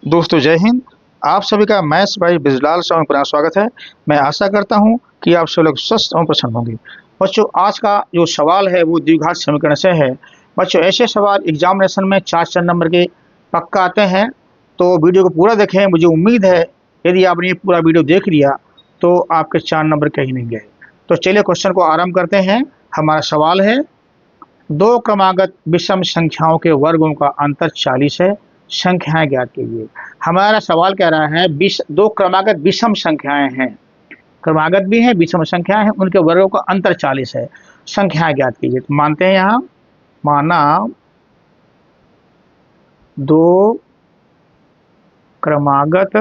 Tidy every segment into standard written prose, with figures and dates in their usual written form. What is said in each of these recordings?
दोस्तों जय हिंद। आप सभी का मैथ्स भाई बिजलाल शो में पुनः स्वागत है। मैं आशा करता हूं कि आप सब लोग स्वस्थ और प्रसन्न होंगे। बच्चों आज का जो सवाल है वो द्विघात समीकरण से है। बच्चों ऐसे सवाल एग्जामिनेशन में 4 नंबर के पक्का आते हैं, तो वीडियो को पूरा देखें। मुझे उम्मीद है यदि आपने ये पूरा वीडियो देख लिया तो आपके 4 नंबर कहीं नहीं गए। तो चलिए क्वेश्चन को आरम्भ करते हैं। हमारा सवाल है, दो क्रमागत विषम संख्याओं के वर्गों का अंतर 40 है, संख्याएं ज्ञात कीजिए। हमारा सवाल कह रहा है दो क्रमागत विषम संख्याएं हैं, क्रमागत भी हैं, विषम संख्याएं हैं, उनके वर्गों का अंतर 40 है, संख्याएं ज्ञात कीजिए। तो मानते हैं यहां, माना दो क्रमागत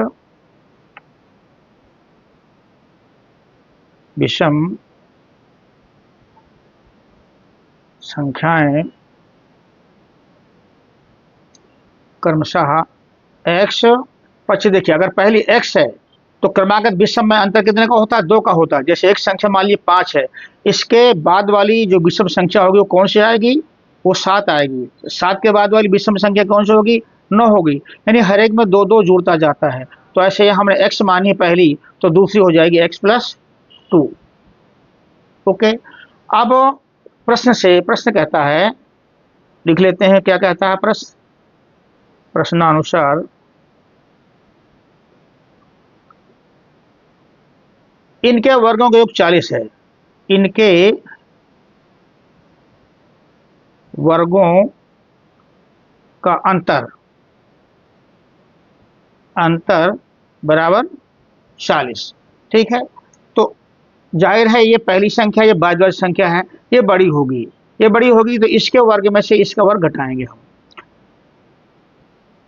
विषम संख्याएं क्रमशः x पक्ष, देखिए अगर पहली x है तो क्रमागत विषम में अंतर कितने का होता है? 2 का होता है। जैसे एक संख्या मान लीजिए 5 है, इसके बाद वाली जो विषम संख्या होगी वो कौन सी आएगी? वो 7 आएगी। 7 के बाद वाली विषम संख्या कौन सी होगी? 9 होगी। यानी हर एक में 2 जुड़ता जाता है। तो ऐसे हमने x मानी पहली, तो दूसरी हो जाएगी x+2। ओके, अब प्रश्न कहता है, लिख लेते हैं क्या कहता है प्रश्नानुसार, इनके वर्गों का योग 40 है, इनके वर्गों का अंतर बराबर 40। ठीक है, तो जाहिर है ये पहली संख्या, ये बाद वाली संख्या है, ये बड़ी होगी, तो इसके वर्ग में से इसका वर्ग घटाएंगे हम।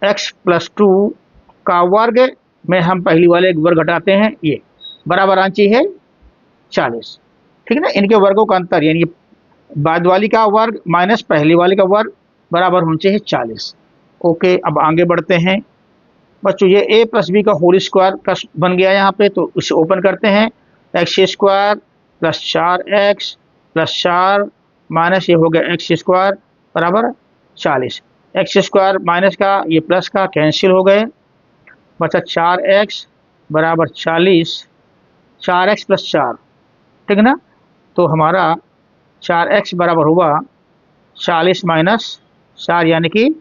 x+2 का वर्ग में हम पहली वाले एक वर्ग घटाते हैं, ये बराबर आंची है 40। ठीक है ना, इनके वर्गों का अंतर यानी बाद वाली का वर्ग माइनस पहली वाली का वर्ग बराबर होना चाहिए 40। ओके, अब आगे बढ़ते हैं बच्चों। ये a+b का होल स्क्वायर प्लस बन गया यहाँ पे, तो इसे ओपन करते हैं। x² + 4x + 4 माइनस ये हो गया x² बराबर 40। x² माइनस का ये प्लस का कैंसिल हो गए, बचा 4x बराबर 40, 4x + 4। ठीक है ना, तो हमारा 4x बराबर हुआ 40 - 4 यानी कि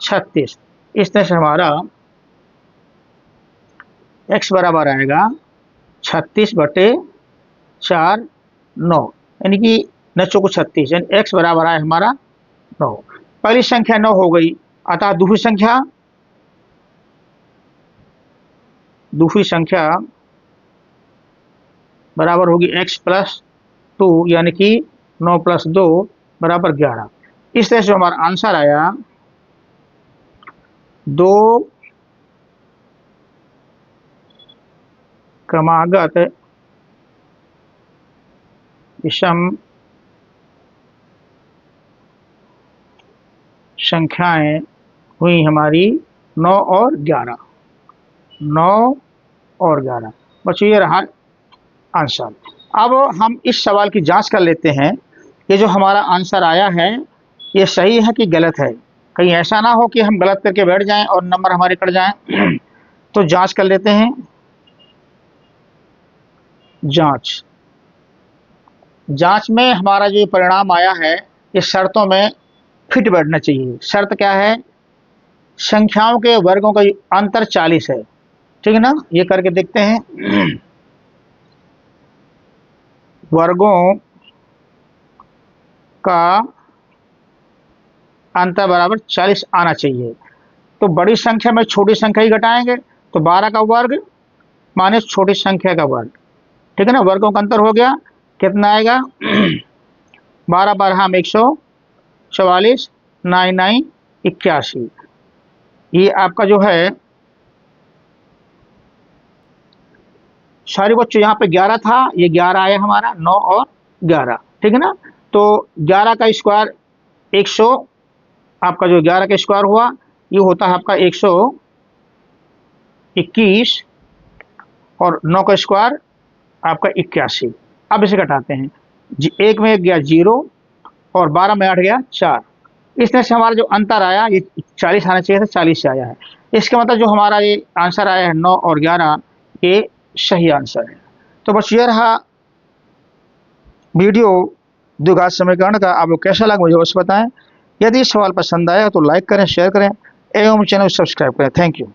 36। इस तरह से हमारा x बराबर आएगा 36/4 9, यानी कि 9 चौको 36, यानी x बराबर आए हमारा 9। पहली संख्या 9 हो गई, अतः दूसरी संख्या बराबर होगी x+2 यानी कि 9 + 2 बराबर 11। इस तरह से हमारा आंसर आया, दो क्रमागत विषम संख्याएं हुई हमारी 9 और 11। 9 और 11 बच्चों, ये रहा आंसर। अब हम इस सवाल की जांच कर लेते हैं, ये जो हमारा आंसर आया है ये सही है कि गलत है। कहीं ऐसा ना हो कि हम गलत करके बैठ जाएं और नंबर हमारे कट जाएं। तो जांच कर लेते हैं। जांच में हमारा जो परिणाम आया है ये शर्तों में फिट बैठना चाहिए। शर्त क्या है? संख्याओं के वर्गों का अंतर 40 है। ठीक है ना, ये करके देखते हैं। वर्गों का अंतर बराबर 40 आना चाहिए। तो बड़ी संख्या में छोटी संख्या ही घटाएंगे, तो 12 का वर्ग माइनस छोटी संख्या का वर्ग। ठीक है ना, वर्गों का अंतर हो गया, कितना आएगा? 12 12 144, 9 9 81। ये आपका जो है सारे बच्चों, यहाँ पे 11 था, ये 11 आया हमारा, 9 और 11। ठीक है ना, तो 11 का स्क्वायर 100, आपका जो 11 का स्क्वायर हुआ ये होता है आपका 121, और 9 का स्क्वायर आपका 81। अब इसे घटाते हैं, एक में 1 गया 0 और 12 में 8 गया 4। इस तरह से हमारा जो अंतर आया ये 40 आना चाहिए था, 40 से आया है। इसका मतलब जो हमारा ये आंसर आया है 9 और 11 ये सही आंसर है। तो बस ये रहा वीडियो द्विघात समीकरण का। आपको कैसा लगा मुझे बस बताएं। यदि सवाल पसंद आया तो लाइक करें, शेयर करें एवं चैनल सब्सक्राइब करें। Thank you.